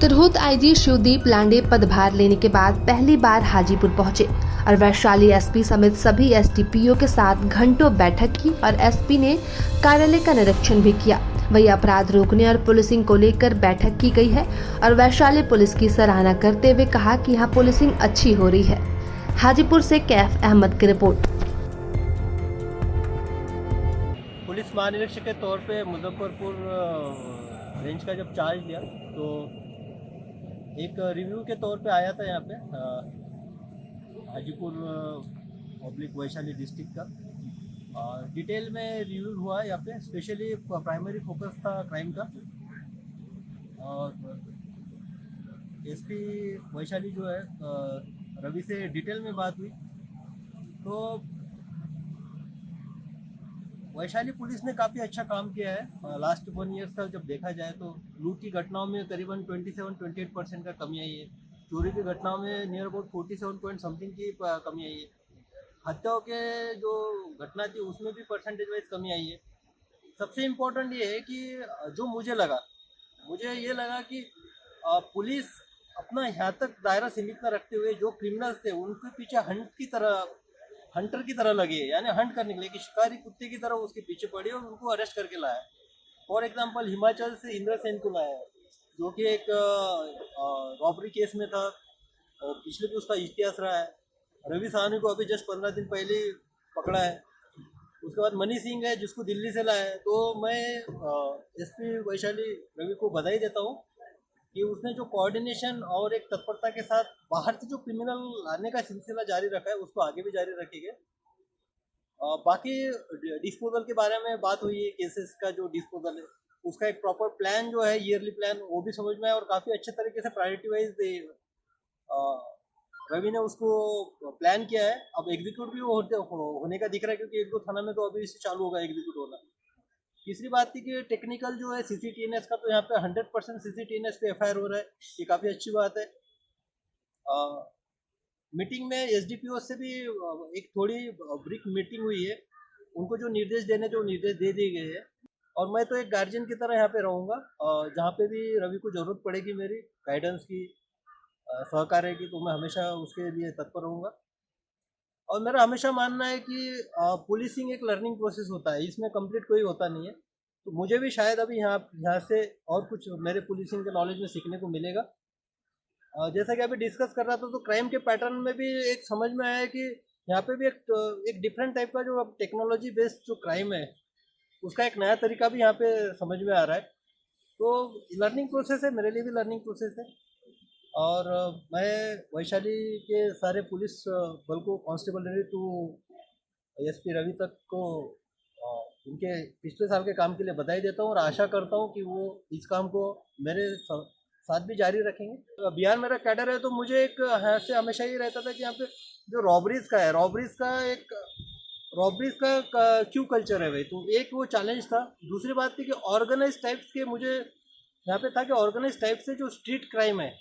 Tirhut IG Shivdeep लांडे पदभार लेने के बाद पहली बार हाजीपुर पहुंचे और वैशाली एसपी समेत सभी एसडीपीओ के साथ घंटों बैठक की और एसपी ने कार्यालय का निरीक्षण भी किया। वही अपराध रोकने और पुलिसिंग को लेकर बैठक की गई है और वैशाली पुलिस की सराहना करते हुए कहा कि यहाँ पुलिसिंग अच्छी हो रही है। हाजीपुर से कैफ अहमद की रिपोर्ट। पुलिस महानिरीक्षक के तौर पे मुजफ्फरपुर रेंज का जब चार्ज लिया तो एक रिव्यू के तौर पे आया था यहाँ पे हाजीपुर पब्लिक वैशाली डिस्ट्रिक्ट का डिटेल में रिव्यू हुआ यहाँ पे। स्पेशली प्राइमरी फोकस था क्राइम का और एसपी वैशाली जो है रवि से डिटेल में बात हुई तो वैशाली पुलिस ने काफ़ी अच्छा काम किया है। लास्ट 1 ईयर्स का जब देखा जाए तो लूट की घटनाओं में करीबन 27-28% का कमी आई है। चोरी की घटनाओं में नियर अबाउट 47 पॉइंट समथिंग की कमी आई है। हत्याओं के जो घटना थी उसमें भी परसेंटेज वाइज कमी आई है। सबसे इम्पोर्टेंट ये है कि जो मुझे ये लगा कि पुलिस अपना यहाँ तक दायरा सीमित न रखते हुए जो क्रिमिनल्स थे उनके पीछे हंटर की तरह लगे, यानी हंट करने के लिए कि शिकारी कुत्ते की तरह उसके पीछे पड़ी और उनको अरेस्ट करके लाया। फॉर एग्जांपल हिमाचल से इंद्र सेन को लाया है जो कि एक रॉबरी केस में था और पिछले भी उसका इतिहास रहा है। रवि साहनी को अभी जस्ट 15 दिन पहले पकड़ा है। उसके बाद मनी सिंह है जिसको दिल्ली से लाया है। तो मैं एसपी वैशाली रवि को बधाई देता हूँ कि उसने जो कोऑर्डिनेशन और एक तत्परता के साथ बाहर से जो क्रिमिनल लाने का सिलसिला जारी रखा है उसको आगे भी जारी रखेंगे। बाकी डिस्पोजल के बारे में बात हुई है। केसेस का जो डिस्पोजल है उसका एक प्रॉपर प्लान जो है ईयरली प्लान वो भी समझ में आया और काफ़ी अच्छे तरीके से प्रायोरिटी वाइज रवि ने उसको प्लान किया है। अब एग्जीक्यूट भी होने का दिख रहा है क्योंकि 1-2 थाना में तो अभी इससे चालू होगा एग्जीक्यूट होना। तीसरी बात थी कि टेक्निकल जो है सीसीटीएनएस का तो यहाँ पे 100% सीसीटीएनएस पे एफआईआर हो रहा है। ये काफ़ी अच्छी बात है। मीटिंग में एसडीपीओ से भी एक थोड़ी ब्रीफ मीटिंग हुई है। उनको जो निर्देश दे दिए गए हैं और मैं तो एक गार्जियन की तरह यहाँ पे रहूँगा। जहाँ पे भी रवि को ज़रूरत पड़ेगी मेरी गाइडेंस की, सहकार्य की, तो मैं हमेशा उसके लिए तत्पर रहूँगा। और मेरा हमेशा मानना है कि पुलिसिंग एक लर्निंग प्रोसेस होता है, इसमें कंप्लीट कोई होता नहीं है। तो मुझे भी शायद अभी यहाँ से और कुछ मेरे पुलिसिंग के नॉलेज में सीखने को मिलेगा। जैसा कि अभी डिस्कस कर रहा था तो क्राइम के पैटर्न में भी एक समझ में आया कि यहाँ पे भी एक डिफरेंट टाइप का जो टेक्नोलॉजी बेस्ड जो क्राइम है उसका एक नया तरीका भी यहाँ पे समझ में आ रहा है। तो लर्निंग प्रोसेस है, मेरे लिए भी लर्निंग प्रोसेस है। और मैं वैशाली के सारे पुलिस बल को constable ready to SP Ravi तक को उनके पिछले साल के काम के लिए बधाई देता हूँ और आशा करता हूँ कि वो इस काम को मेरे साथ भी जारी रखेंगे। बिहार मेरा कैडर है तो मुझे एक यहाँ से हमेशा ही रहता था कि यहाँ पे जो रॉबरीज का क्यों कल्चर है भाई, तो एक वो चैलेंज था। दूसरी बात थी कि ऑर्गेनाइज टाइप्स के मुझे यहाँ पे था कि ऑर्गेनाइज टाइप से जो स्ट्रीट क्राइम है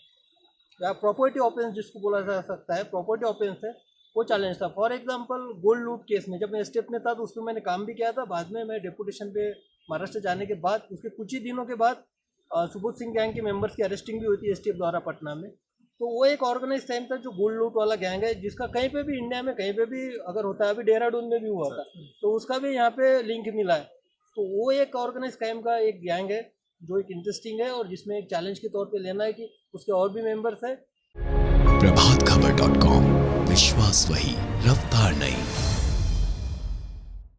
या प्रॉपर्टी ऑफेंस जिसको बोला जा सकता है, प्रॉपर्टी ऑफेंस है, वो चैलेंज था। फॉर एग्जांपल गोल्ड लूट केस में जब मैं स्टेप में था तो उसमें मैंने काम भी किया था। बाद में मैं डेपुटेशन पे महाराष्ट्र जाने के बाद उसके कुछ ही दिनों के बाद सुबोध सिंह गैंग के मेंबर्स की अरेस्टिंग भी हुई थी एसटीएफ द्वारा पटना में। तो वो एक ऑर्गेनाइज टाइम था जो गोल्ड लूट वाला गैंग है जिसका कहीं पे भी इंडिया में कहीं पे भी अगर होता है, अभी देहरादून में भी हुआ था तो उसका भी यहाँ पे लिंक मिला है। तो वो एक ऑर्गेनाइज क्राइम का एक गैंग है जो एक इंटरेस्टिंग है और जिसमें एक चैलेंज के तौर पर लेना है कि उसके और भी मेंबर्स है। प्रभातखबर.com, विश्वास वही, रफ्तार नहीं।